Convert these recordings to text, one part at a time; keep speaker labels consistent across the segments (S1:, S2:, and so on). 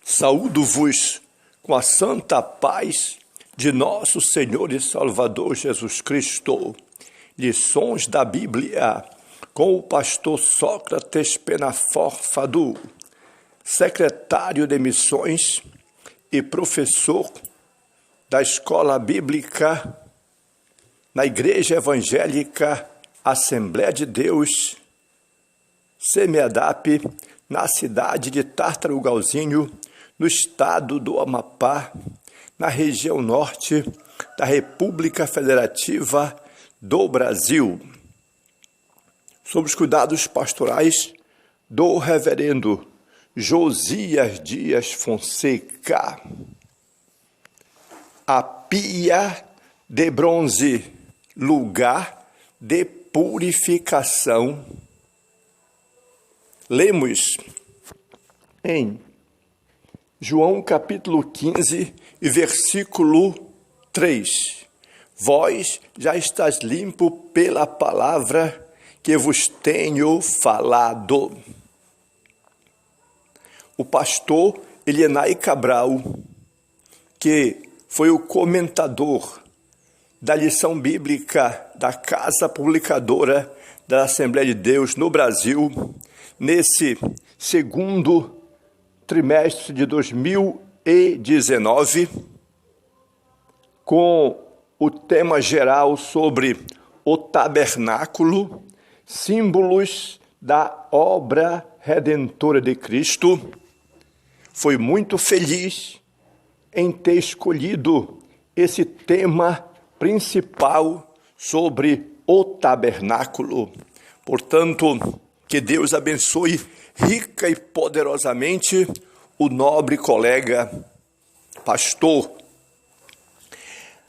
S1: Saúdo-vos com a santa paz de nosso Senhor e Salvador Jesus Cristo. Lições da Bíblia com o pastor Sócrates Penafor Fadu, secretário de Missões e professor da Escola Bíblica na Igreja Evangélica Assembleia de Deus, SEMEADAP, na cidade de Tartarugalzinho, no estado do Amapá, na região norte da República Federativa do Brasil. Sob os cuidados pastorais do reverendo Josias Dias Fonseca. A pia de bronze, lugar de purificação. Lemos em João capítulo 15 e versículo 3. Vós já estáis limpo pela palavra que vos tenho falado. O pastor Elienay Cabral, que foi o comentador da lição bíblica da Casa Publicadora da Assembleia de Deus no Brasil, nesse segundo trimestre de 2019, com o tema geral sobre o tabernáculo, símbolos da obra redentora de Cristo, foi muito feliz em ter escolhido esse tema principal sobre o tabernáculo. Portanto, que Deus abençoe rica e poderosamente o nobre colega pastor.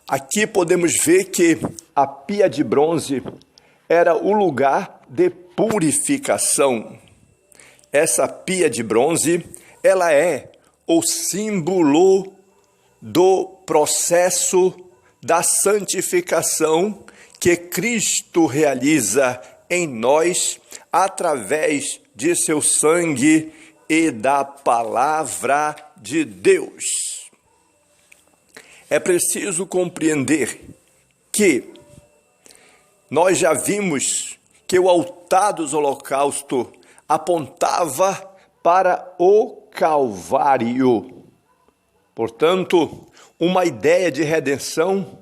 S1: Aqui podemos ver que a pia de bronze era o lugar de purificação. Essa pia de bronze, ela é o símbolo do processo da santificação que Cristo realiza em nós através de seu sangue e da palavra de Deus. É preciso compreender que nós já vimos que o altar dos holocaustos apontava para o Calvário. Portanto, uma ideia de redenção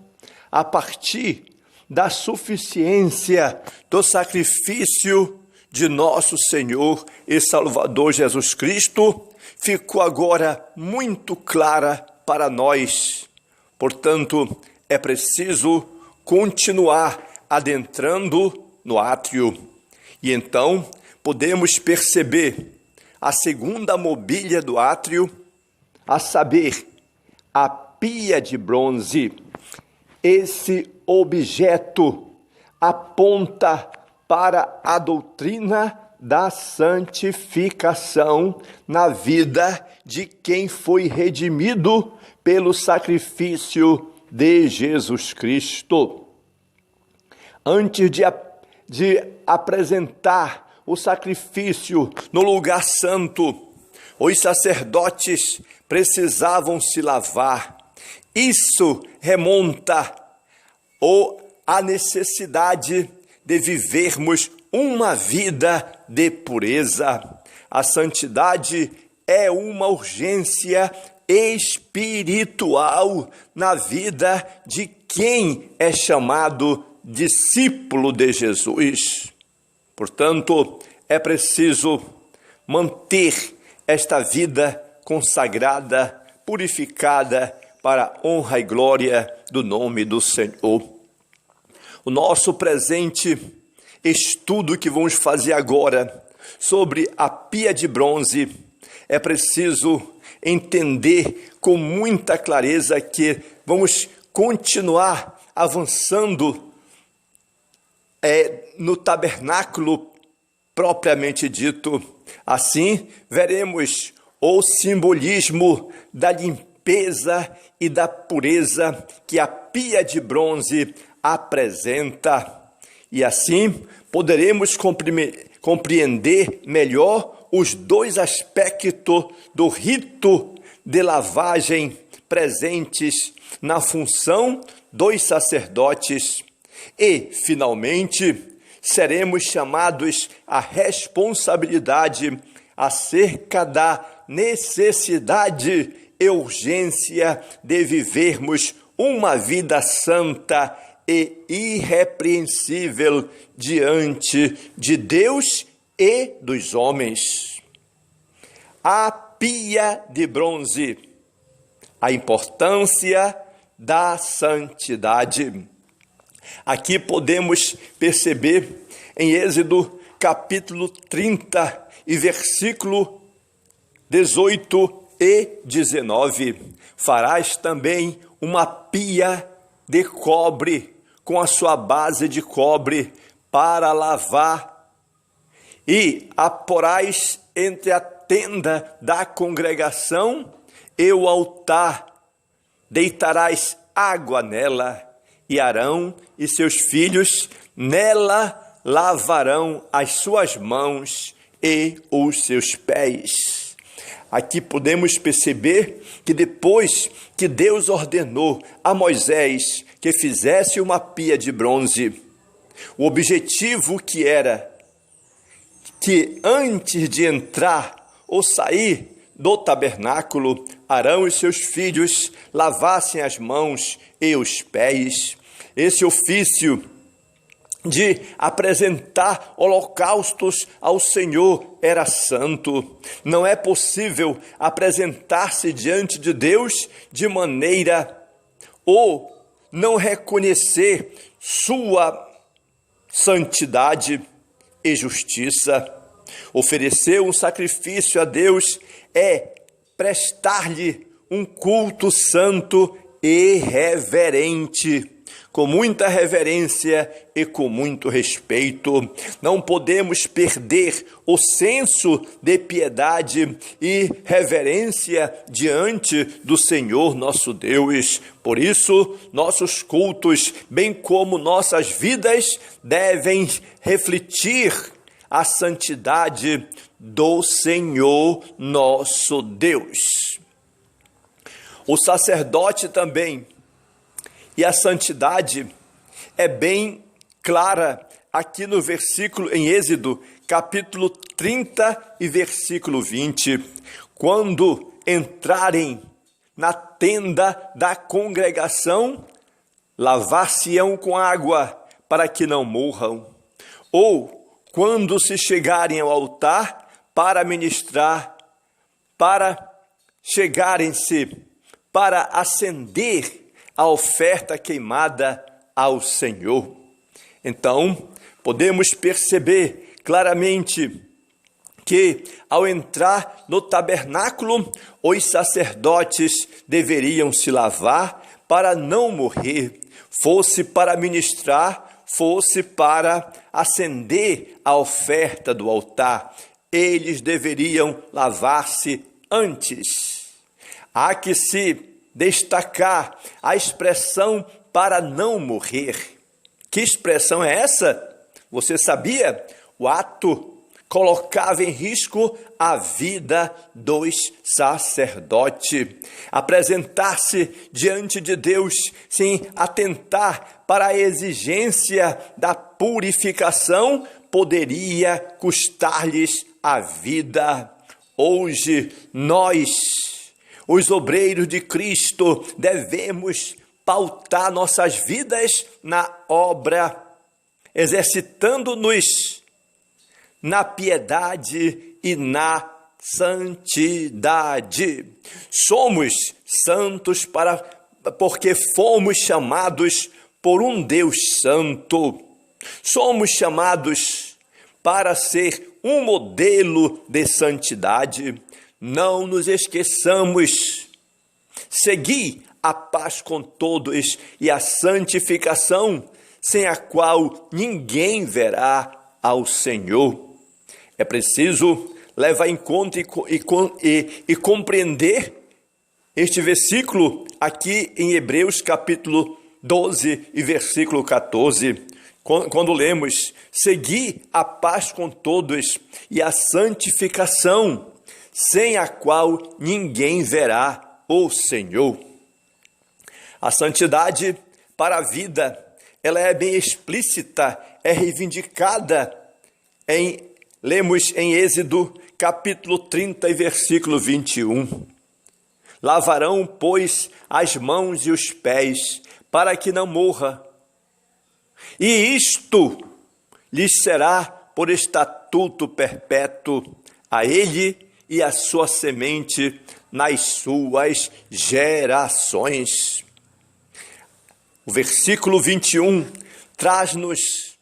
S1: a partir da suficiência do sacrifício de nosso Senhor e Salvador Jesus Cristo ficou agora muito clara para nós. Portanto, é preciso continuar adentrando no átrio. E então, podemos perceber a segunda mobília do átrio, a saber, a pia de bronze. Esse objeto aponta para a doutrina da santificação na vida de quem foi redimido pelo sacrifício de Jesus Cristo. Antes de apresentar o sacrifício no lugar santo, os sacerdotes precisavam se lavar. Isso remonta à necessidade de vivermos uma vida de pureza. A santidade é uma urgência espiritual na vida de quem é chamado discípulo de Jesus. Portanto, é preciso manter esta vida consagrada, purificada, para a honra e glória do nome do Senhor. O nosso presente estudo que vamos fazer agora sobre a pia de bronze, é preciso entender com muita clareza que vamos continuar avançando no tabernáculo propriamente dito. Assim, veremos o simbolismo da limpeza e da pureza que a pia de bronze apresenta. E assim poderemos compreender melhor os dois aspectos do rito de lavagem presentes na função dos sacerdotes e, finalmente, seremos chamados à responsabilidade acerca da necessidade e urgência de vivermos uma vida santa e irrepreensível diante de Deus e dos homens. A pia de bronze, a importância da santidade. Aqui podemos perceber em Êxodo capítulo 30 e versículo 18 e 19. Farás também uma pia de cobre, com a sua base de cobre, para lavar, e a porás entre a tenda da congregação e o altar. Deitarás água nela, e Arão e seus filhos nela lavarão as suas mãos e os seus pés. Aqui podemos perceber que depois que Deus ordenou a Moisés que fizesse uma pia de bronze, o objetivo que era que antes de entrar ou sair do tabernáculo, Arão e seus filhos lavassem as mãos e os pés. Esse ofício de apresentar holocaustos ao Senhor era santo. Não é possível apresentar-se diante de Deus de maneira ou não reconhecer sua santidade e justiça. Oferecer um sacrifício a Deus é prestar-lhe um culto santo e reverente, com muita reverência e com muito respeito. Não podemos perder o senso de piedade e reverência diante do Senhor nosso Deus. Por isso, nossos cultos, bem como nossas vidas, devem refletir a santidade do Senhor nosso Deus. O sacerdote também, e a santidade é bem clara aqui no versículo, em Êxodo, capítulo 30 e versículo 20. Quando entrarem na tenda da congregação, lavar-se-ão com água para que não morram. Ou, quando se chegarem ao altar para ministrar, para chegarem-se para acender a oferta queimada ao Senhor. Então, podemos perceber claramente que, ao entrar no tabernáculo, os sacerdotes deveriam se lavar para não morrer, fosse para ministrar, fosse para acender a oferta do altar. Eles deveriam lavar-se antes. Há que se destacar a expressão para não morrer. Que expressão é essa? Você sabia? O ato colocava em risco a vida dos sacerdotes. Apresentar-se diante de Deus sem atentar para a exigência da purificação poderia custar-lhes a vida. Hoje, nós, os obreiros de Cristo, devemos pautar nossas vidas na obra, exercitando-nos na piedade e na santidade. Somos santos porque fomos chamados por um Deus santo. Somos chamados para ser um modelo de santidade. Não nos esqueçamos. Segui a paz com todos e a santificação, sem a qual ninguém verá ao Senhor. É preciso levar em conta e compreender este versículo aqui em Hebreus capítulo 12 e versículo 14, quando lemos: segui a paz com todos e a santificação, sem a qual ninguém verá o Senhor. A santidade para a vida, ela é bem explícita, é reivindicada lemos em Êxodo, capítulo 30 e versículo 21. Lavarão, pois, as mãos e os pés, para que não morra. E isto lhes será por estatuto perpétuo, a ele e a sua semente nas suas gerações. O versículo 21 traz-nos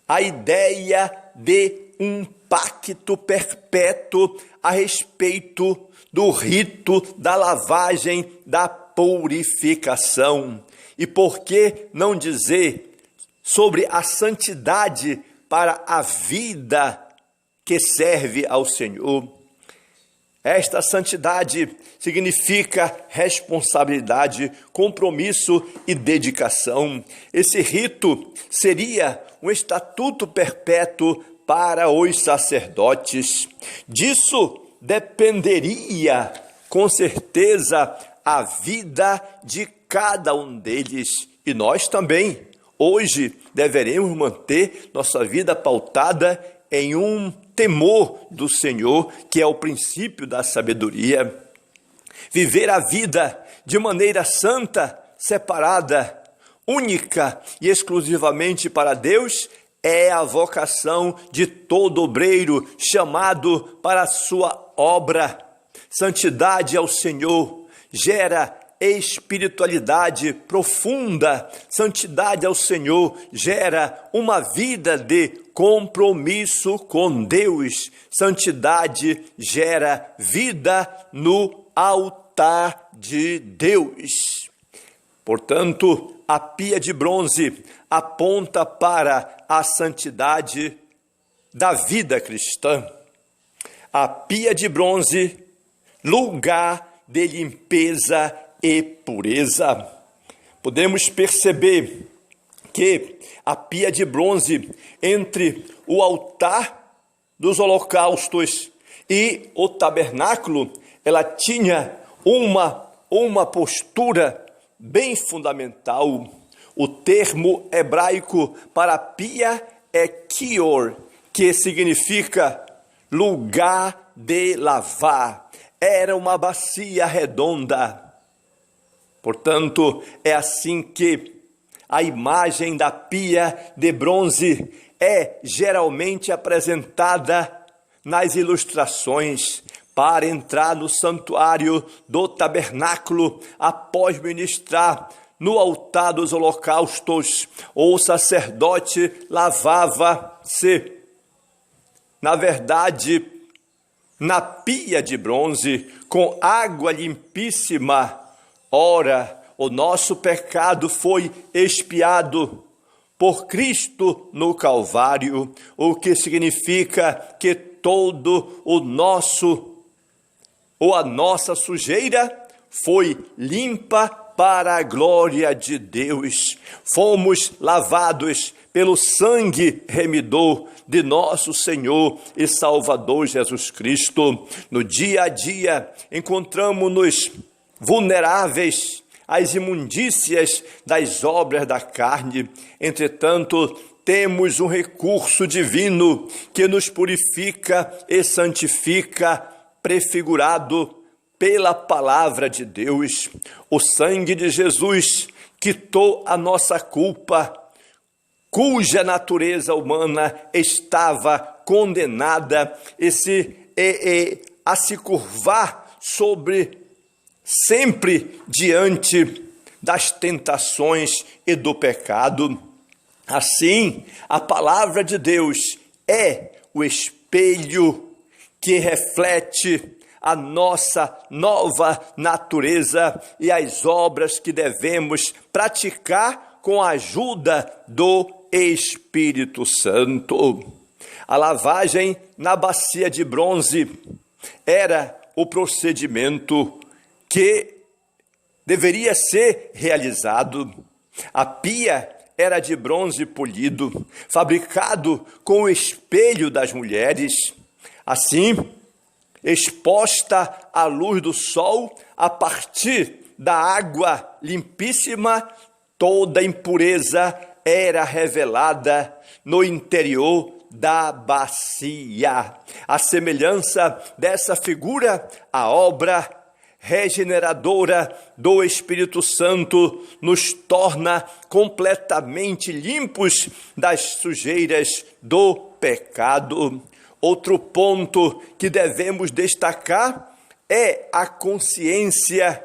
S1: a ideia de um pacto perpétuo a respeito do rito da lavagem, da purificação. E por que não dizer sobre a santidade para a vida que serve ao Senhor? Esta santidade significa responsabilidade, compromisso e dedicação. Esse rito seria um estatuto perpétuo para os sacerdotes. Disso dependeria, com certeza, a vida de cada um deles. E nós também, hoje, deveremos manter nossa vida pautada em um temor do Senhor, que é o princípio da sabedoria. Viver a vida de maneira santa, separada, única e exclusivamente para Deus é a vocação de todo obreiro chamado para a sua obra. Santidade ao Senhor gera espiritualidade profunda. Santidade ao Senhor gera uma vida de compromisso com Deus. Santidade gera vida no altar de Deus. Portanto, a pia de bronze aponta para a santidade da vida cristã. A pia de bronze, lugar de limpeza e pureza. Podemos perceber que a pia de bronze entre o altar dos holocaustos e o tabernáculo, ela tinha uma postura bem fundamental. O termo hebraico para pia é kior, que significa lugar de lavar. Era uma bacia redonda. Portanto, é assim que a imagem da pia de bronze é geralmente apresentada nas ilustrações. Para entrar no santuário do tabernáculo, após ministrar no altar dos holocaustos, o sacerdote lavava-se, na verdade, na pia de bronze, com água limpíssima. Ora, o nosso pecado foi expiado por Cristo no Calvário, o que significa que todo a nossa sujeira foi limpa para a glória de Deus. Fomos lavados pelo sangue remidor de nosso Senhor e Salvador Jesus Cristo. No dia a dia, encontramos-nos vulneráveis às imundícias das obras da carne. Entretanto, temos um recurso divino que nos purifica e santifica, prefigurado pela palavra de Deus. O sangue de Jesus quitou a nossa culpa, cuja natureza humana estava condenada a se curvar sempre diante das tentações e do pecado. Assim, a palavra de Deus é o espelho que reflete a nossa nova natureza e as obras que devemos praticar com a ajuda do Espírito Santo. A lavagem na bacia de bronze era o procedimento que deveria ser realizado. A pia era de bronze polido, fabricado com o espelho das mulheres. Assim, exposta à luz do sol, a partir da água limpíssima, toda impureza era revelada no interior da bacia. A semelhança dessa figura, a obra regeneradora do Espírito Santo nos torna completamente limpos das sujeiras do pecado. Outro ponto que devemos destacar é a consciência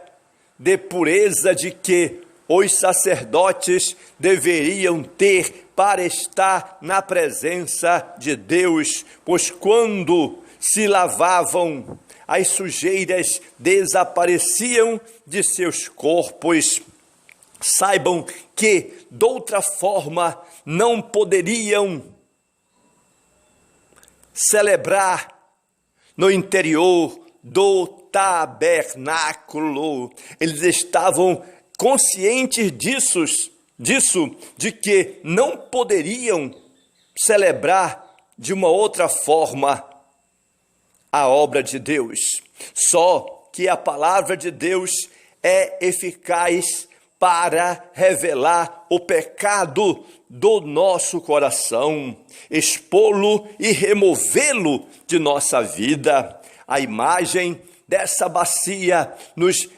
S1: de pureza de que os sacerdotes deveriam ter para estar na presença de Deus, pois quando se lavavam, as sujeiras desapareciam de seus corpos. Saibam que, de outra forma, não poderiam celebrar no interior do tabernáculo. Eles estavam conscientes disso, de que não poderiam celebrar de uma outra forma a obra de Deus. Só que a palavra de Deus é eficaz para revelar o pecado do nosso coração, expô-lo e removê-lo de nossa vida. A imagem dessa bacia nos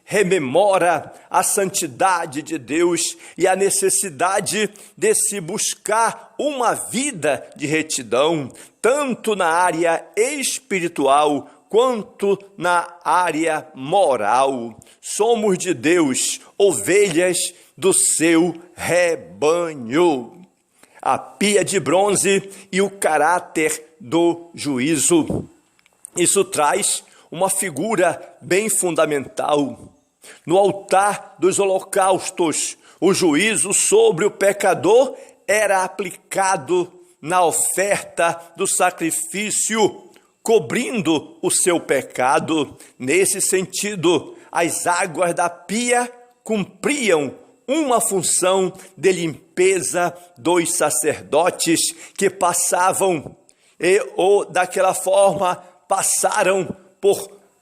S1: rememora a santidade de Deus e a necessidade de se buscar uma vida de retidão, tanto na área espiritual quanto na área moral. Somos de Deus, ovelhas do seu rebanho. A pia de bronze e o caráter do juízo. Isso traz uma figura bem fundamental. No altar dos holocaustos, o juízo sobre o pecador era aplicado na oferta do sacrifício, cobrindo o seu pecado. Nesse sentido, as águas da pia cumpriam uma função de limpeza dos sacerdotes que passavam ou daquela forma passaram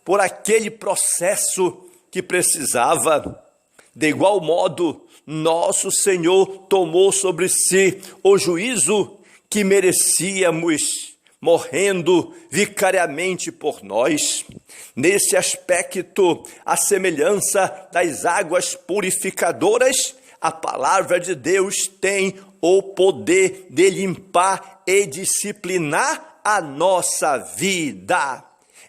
S1: por aquele processo que precisava. De igual modo, nosso Senhor tomou sobre si o juízo que merecíamos, morrendo vicariamente por nós. Nesse aspecto, a semelhança das águas purificadoras, a palavra de Deus tem o poder de limpar e disciplinar a nossa vida.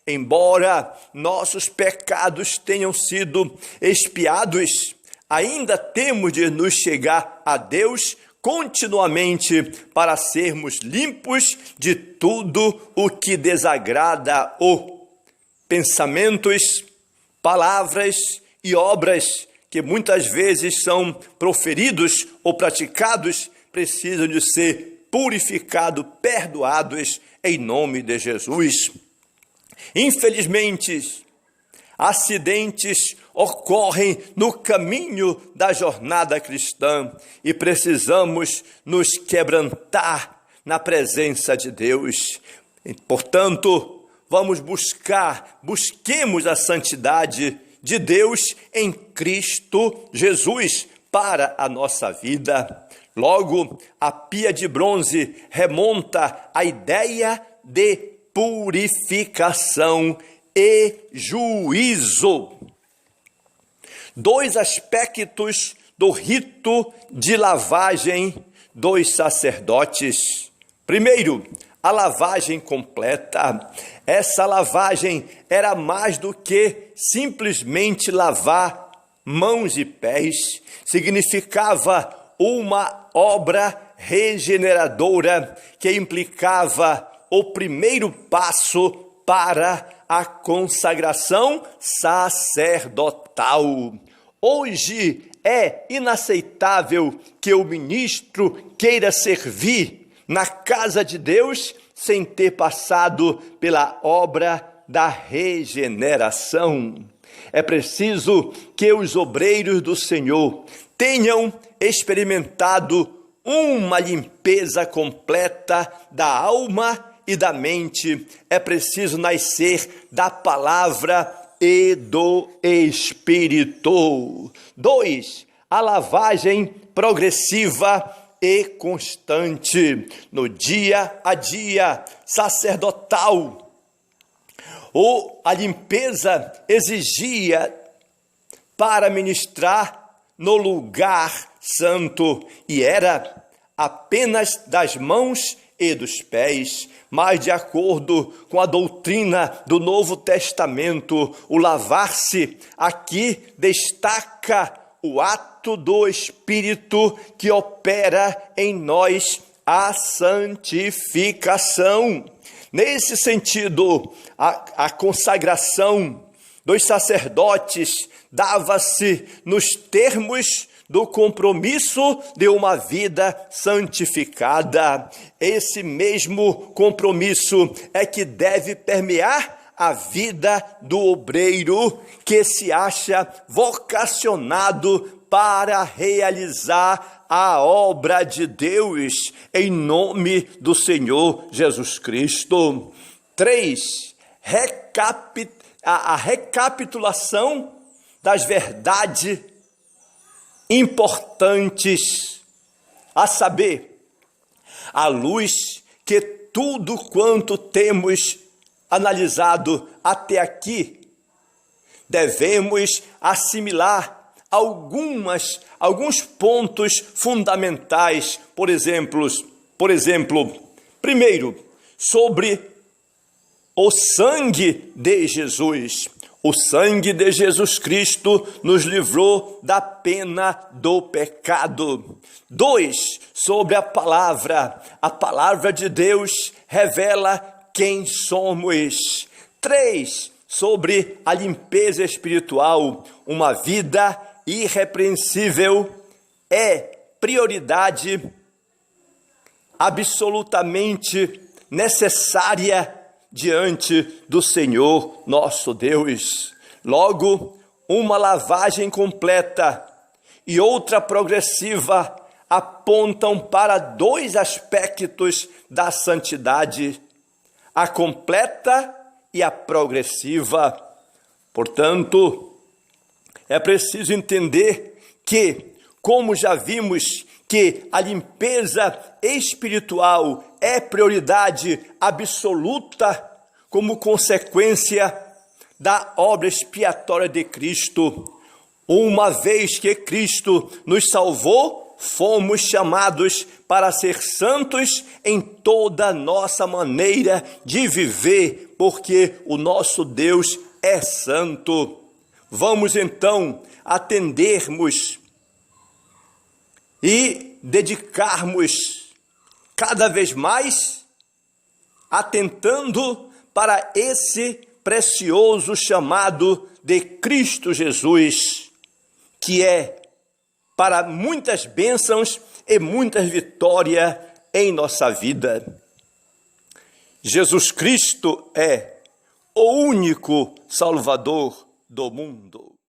S1: Embora nossos pecados tenham sido expiados, ainda temos de nos chegar a Deus continuamente para sermos limpos de tudo o que desagrada-o. Pensamentos, palavras e obras que muitas vezes são proferidos ou praticados precisam de ser purificados, perdoados em nome de Jesus. Infelizmente, acidentes ocorrem no caminho da jornada cristã e precisamos nos quebrantar na presença de Deus. Portanto, busquemos a santidade de Deus em Cristo Jesus para a nossa vida. Logo, a pia de bronze remonta à ideia de purificação e juízo. Dois aspectos do rito de lavagem dos sacerdotes. Primeiro, a lavagem completa. Essa lavagem era mais do que simplesmente lavar mãos e pés. Significava uma obra regeneradora que implicava o primeiro passo para a consagração sacerdotal. Hoje é inaceitável que o ministro queira servir na casa de Deus sem ter passado pela obra da regeneração. É preciso que os obreiros do Senhor tenham experimentado uma limpeza completa da alma e da mente. É preciso nascer da palavra e do Espírito. 2. A lavagem progressiva e constante, no dia a dia sacerdotal. A limpeza exigia para ministrar no lugar santo, e era apenas das mãos e dos pés, mas de acordo com a doutrina do Novo Testamento, o lavar-se aqui destaca o ato do Espírito que opera em nós a santificação. Nesse sentido, a consagração dos sacerdotes dava-se nos termos do compromisso de uma vida santificada. Esse mesmo compromisso é que deve permear a vida do obreiro que se acha vocacionado para realizar a obra de Deus em nome do Senhor Jesus Cristo. 3. A recapitulação das verdades importantes, a saber, à luz que tudo quanto temos analisado até aqui, devemos assimilar alguns pontos fundamentais. Por exemplo, primeiro, sobre o sangue de Jesus. O sangue de Jesus Cristo nos livrou da pena do pecado. 2. Sobre a palavra. A palavra de Deus revela quem somos. 3. Sobre a limpeza espiritual. Uma vida irrepreensível é prioridade absolutamente necessária diante do Senhor nosso Deus. Logo, uma lavagem completa e outra progressiva apontam para 2 aspectos da santidade: a completa e a progressiva. Portanto, é preciso entender que, como já vimos, que a limpeza espiritual é prioridade absoluta como consequência da obra expiatória de Cristo. Uma vez que Cristo nos salvou, fomos chamados para ser santos em toda a nossa maneira de viver, porque o nosso Deus é santo. Vamos então atendermos e dedicarmos cada vez mais atentando para esse precioso chamado de Cristo Jesus, que é para muitas bênçãos e muitas vitórias em nossa vida. Jesus Cristo é o único Salvador do mundo.